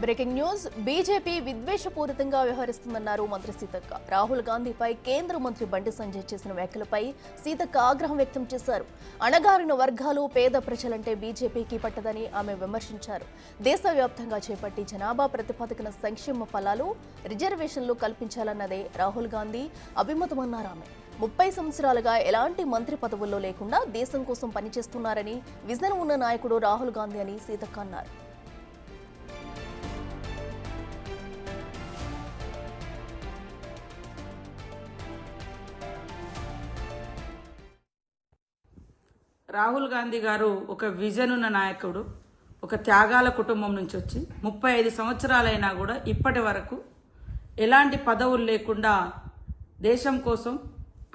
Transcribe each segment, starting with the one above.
Breaking news BJP విద్వేషపూరితంగా వ్యవహరిస్తుందన్నారు మంత్రి సీతక్క. రాహుల్ గాంధీపై కేంద్ర మంత్రి బండి సంజయ్ చేసిన వ్యాఖ్యలపై సీతక్క ఆగ్రహం వ్యక్తం చేశారు. అణగారిన వర్గాలు పేద ప్రజలంటే బీజేపీకి పట్టదని ఆమె విమర్శించారు. దేశవ్యాప్తంగా చేపట్టి జనాభా ప్రతిపాదకన సంక్షేమ ఫలాలు రిజర్వేషన్లు కల్పించాలన్నదే రాహుల్ గాంధీ అభిమతమన్నారు ఆమె. 30 సంవత్సరాలుగా ఎలాంటి మంత్రి పదవుల్లో లేకుండా దేశం కోసం పనిచేస్తున్నారని విజన్ ఉన్న నాయకుడు రాహుల్ గాంధీ అని సీతక్క అన్నారు. రాహుల్ గాంధీ గారు ఒక విజన్ ఉన్న నాయకుడు. ఒక త్యాగాల కుటుంబం నుంచి వచ్చి 35 సంవత్సరాలైనా కూడా ఇప్పటి వరకు ఎలాంటి పదవులు లేకుండా దేశం కోసం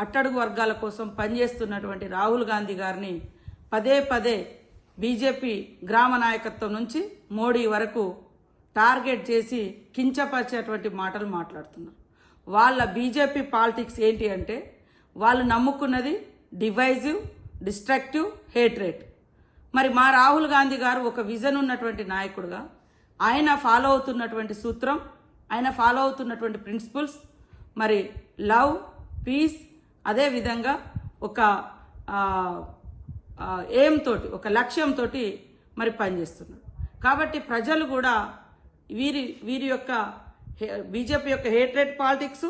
అట్టడుగు వర్గాల కోసం పనిచేస్తున్నటువంటి రాహుల్ గాంధీ గారిని పదే పదే బీజేపీ గ్రామ నాయకత్వం నుంచి మోడీ వరకు టార్గెట్ చేసి కించపరిచేటువంటి మాటలు మాట్లాడుతున్నారు. వాళ్ళ బీజేపీ పాలిటిక్స్ ఏంటి అంటే వాళ్ళు నమ్ముకున్నది డివైజివ్, డిస్ట్రక్టివ్, హేట్రేట్. మరి మా రాహుల్ గాంధీ గారు ఒక విజన్ ఉన్నటువంటి నాయకుడుగా ఆయన ఫాలో అవుతున్నటువంటి సూత్రం, ఆయన ఫాలో అవుతున్నటువంటి ప్రిన్సిపల్స్ మరి లవ్, పీస్, అదేవిధంగా ఒక ఎయిమ్ తోటి, ఒక లక్ష్యంతో మరి పనిచేస్తున్నారు. కాబట్టి ప్రజలు కూడా వీరి యొక్క బీజేపీ యొక్క హేట్రేట్ పాలిటిక్స్,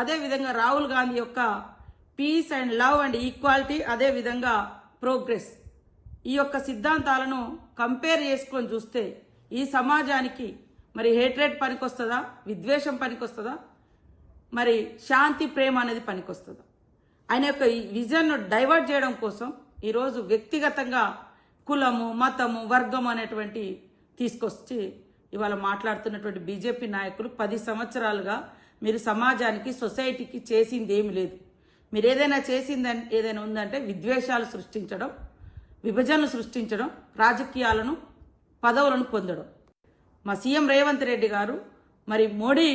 అదేవిధంగా రాహుల్ గాంధీ యొక్క peace and love and equality, అదేవిధంగా ప్రోగ్రెస్, ఈ యొక్క సిద్ధాంతాలను కంపేర్ చేసుకొని చూస్తే ఈ సమాజానికి మరి హేట్రేట్ పనికొస్తుందా, విద్వేషం పనికొస్తుందా, మరి శాంతి, ప్రేమ అనేది పనికొస్తుందా? ఆయన యొక్క ఈ విజన్ను డైవర్ట్ చేయడం కోసం ఈరోజు వ్యక్తిగతంగా కులము, మతము, వర్గము అనేటువంటి తీసుకొచ్చి ఇవాళ మాట్లాడుతున్నటువంటి బీజేపీ నాయకులు 10 సంవత్సరాలుగా మీరు సమాజానికి, సొసైటీకి చేసింది ఏమి లేదు. మీరు ఏదైనా చేసిందని ఏదైనా ఉందంటే విద్వేషాలు సృష్టించడం, విభజనలు సృష్టించడం, రాజకీయాలను, పదవులను పొందడం. మా సీఎం రేవంత్ రెడ్డి గారు మరి మోడీ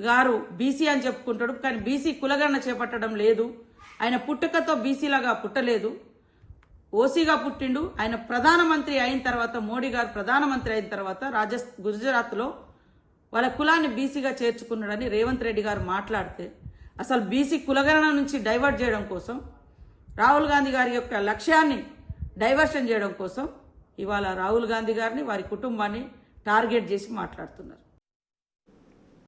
గారు బీసీ అని చెప్పుకుంటాడు, కానీ బీసీ కులగణన చేపట్టడం లేదు. ఆయన పుట్టుకతో బీసీలాగా పుట్టలేదు, ఓసీగా పుట్టిండు. ఆయన ప్రధానమంత్రి అయిన తర్వాత, మోడీ గారు ప్రధానమంత్రి అయిన తర్వాత గుజరాత్లో వాళ్ళ కులాన్ని బీసీగా చేర్చుకున్నాడని రేవంత్ రెడ్డి గారు మాట్లాడితే, అసలు బీసీ కులగణన నుంచి డైవర్ట్ చేయడం కోసం, రాహుల్ గాంధీ గారి యొక్క లక్ష్యాన్ని డైవర్షన్ చేయడం కోసం ఇవాళ రాహుల్ గాంధీ గారిని, వారి కుటుంబాన్ని టార్గెట్ చేసి మాట్లాడుతున్నారు.